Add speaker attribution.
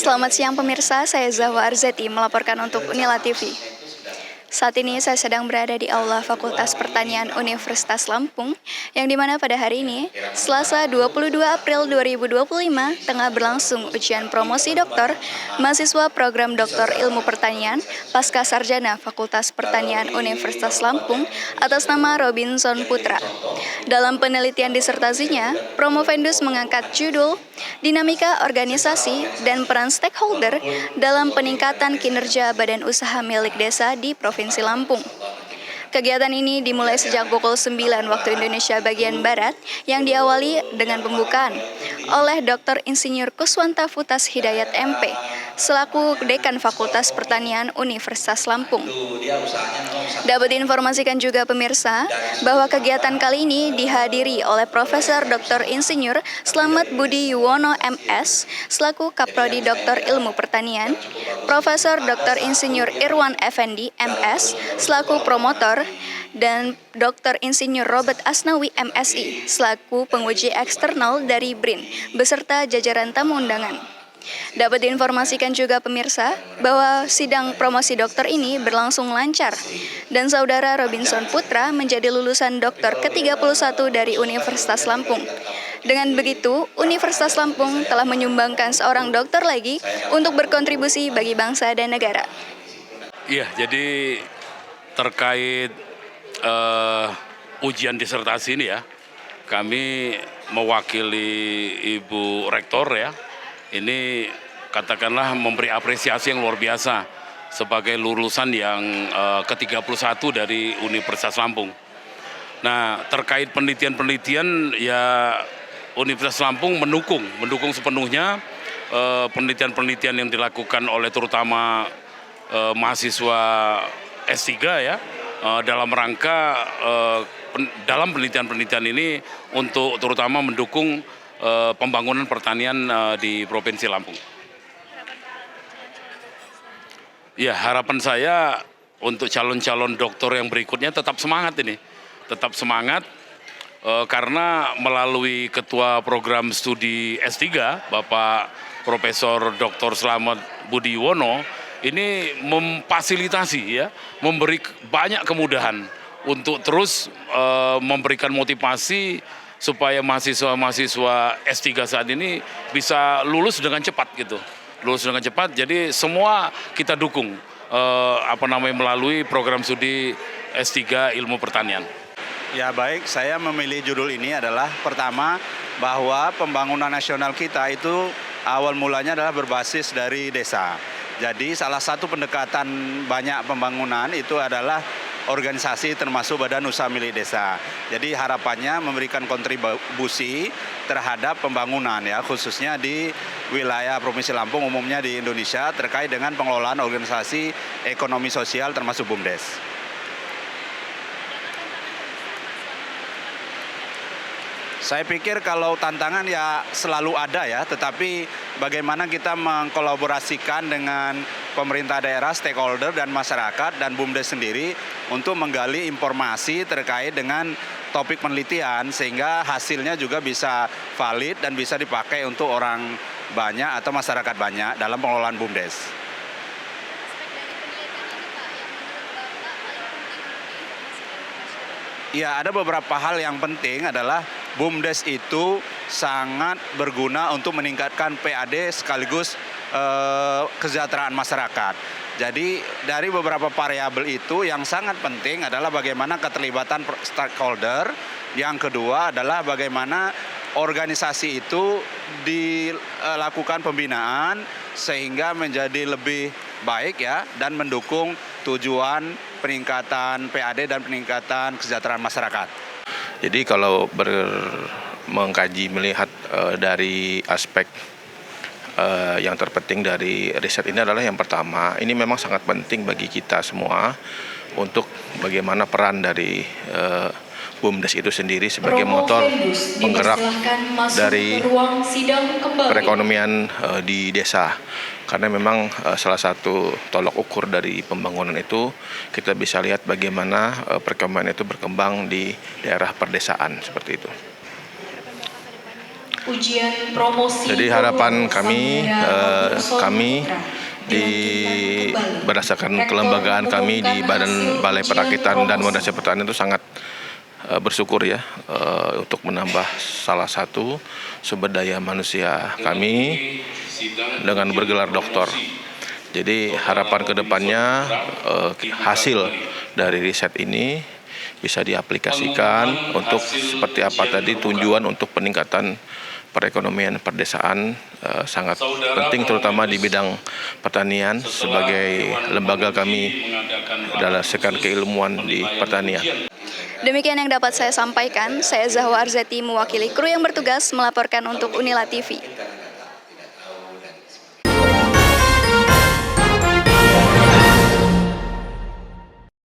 Speaker 1: Selamat siang pemirsa, saya Zahwa Arzeti melaporkan untuk Unila TV. Saat ini saya sedang berada di Aula Fakultas Pertanian Universitas Lampung, yang dimana pada hari ini, Selasa 22 April 2025, tengah berlangsung ujian promosi doktor mahasiswa program Doktor Ilmu Pertanian Pasca Sarjana Fakultas Pertanian Universitas Lampung atas nama Robinson Putra. Dalam penelitian disertasinya, Promovendus mengangkat judul Dinamika Organisasi dan Peran Stakeholder dalam Peningkatan Kinerja Badan Usaha Milik Desa di Provinsi Lampung. Kegiatan ini dimulai sejak pukul 9 waktu Indonesia bagian Barat yang diawali dengan pembukaan oleh Dr. Insinyur Kuswanta Futas Hidayat MP selaku Dekan Fakultas Pertanian Universitas Lampung. Dapat diinformasikan juga pemirsa bahwa kegiatan kali ini dihadiri oleh Profesor Dr. Insinyur Slamet Budi Yuwono MS selaku Kaprodi Doktor Ilmu Pertanian, Profesor Dr. Insinyur Irwan Effendi MS selaku promotor, dan Dr. Insinyur Robert Asnawi MSI selaku penguji eksternal dari BRIN beserta jajaran tamu undangan. Dapat diinformasikan juga pemirsa bahwa sidang promosi dokter ini berlangsung lancar dan saudara Robinson Putra menjadi lulusan dokter ke-31 dari Universitas Lampung. Dengan begitu, Universitas Lampung telah menyumbangkan seorang dokter lagi untuk berkontribusi bagi bangsa dan negara.
Speaker 2: Iya, jadi terkait ujian disertasi ini ya, kami mewakili Ibu Rektor ya, ini katakanlah memberi apresiasi yang luar biasa sebagai lulusan yang ke-31 dari Universitas Lampung. Nah, terkait penelitian-penelitian ya Universitas Lampung mendukung sepenuhnya penelitian-penelitian yang dilakukan oleh terutama mahasiswa S3 ya, dalam rangka dalam penelitian-penelitian ini untuk terutama mendukung pembangunan pertanian di Provinsi Lampung. Ya, harapan saya untuk calon-calon dokter yang berikutnya tetap semangat ini. Tetap semangat karena melalui Ketua Program Studi S3, Bapak Profesor Dr. Slamet Budi Yuwono, ini memfasilitasi ya, memberi banyak kemudahan untuk terus memberikan motivasi supaya mahasiswa-mahasiswa S3 saat ini bisa lulus dengan cepat gitu. Lulus dengan cepat, jadi semua kita dukung melalui program studi S3 Ilmu Pertanian.
Speaker 3: Ya baik, saya memilih judul ini adalah pertama bahwa pembangunan nasional kita itu awal mulanya adalah berbasis dari desa. Jadi salah satu pendekatan banyak pembangunan itu adalah organisasi termasuk badan usaha milik desa. Jadi harapannya memberikan kontribusi terhadap pembangunan ya, khususnya di wilayah Provinsi Lampung, umumnya di Indonesia terkait dengan pengelolaan organisasi ekonomi sosial termasuk BUMDes. Saya pikir kalau tantangan ya selalu ada ya, tetapi bagaimana kita mengkolaborasikan dengan pemerintah daerah, stakeholder dan masyarakat dan BUMDes sendiri untuk menggali informasi terkait dengan topik penelitian sehingga hasilnya juga bisa valid dan bisa dipakai untuk orang banyak atau masyarakat banyak dalam pengelolaan BUMDes. Ya, ada beberapa hal yang penting adalah BUMDes itu sangat berguna untuk meningkatkan PAD sekaligus kesejahteraan masyarakat. Jadi dari beberapa variabel itu yang sangat penting adalah bagaimana keterlibatan stakeholder. Yang kedua adalah bagaimana organisasi itu dilakukan pembinaan sehingga menjadi lebih baik ya dan mendukung tujuan peningkatan PAD dan peningkatan kesejahteraan masyarakat.
Speaker 4: Jadi kalau mengkaji melihat dari aspek yang terpenting dari riset ini adalah yang pertama, ini memang sangat penting bagi kita semua untuk bagaimana peran dari BUMDes itu sendiri sebagai motor penggerak dari perekonomian di desa. Karena memang salah satu tolok ukur dari pembangunan itu kita bisa lihat bagaimana perekonomian itu berkembang di daerah perdesaan seperti itu.
Speaker 5: ujian promosi.
Speaker 4: Jadi harapan kami di berdasarkan kelembagaan kami di Badan Balai Perakitan dan Modernisasi Pertanian itu sangat bersyukur ya untuk menambah salah satu sumber daya manusia kami dengan bergelar doktor. Jadi harapan kedepannya hasil dari riset ini bisa diaplikasikan untuk seperti apa tadi tujuan untuk peningkatan perekonomian perdesaan sangat penting terutama di bidang pertanian sebagai lembaga kami dalam sektor keilmuan di pertanian.
Speaker 1: Demikian yang dapat saya sampaikan. Saya Zahwa Arzati mewakili kru yang bertugas melaporkan untuk Unila TV.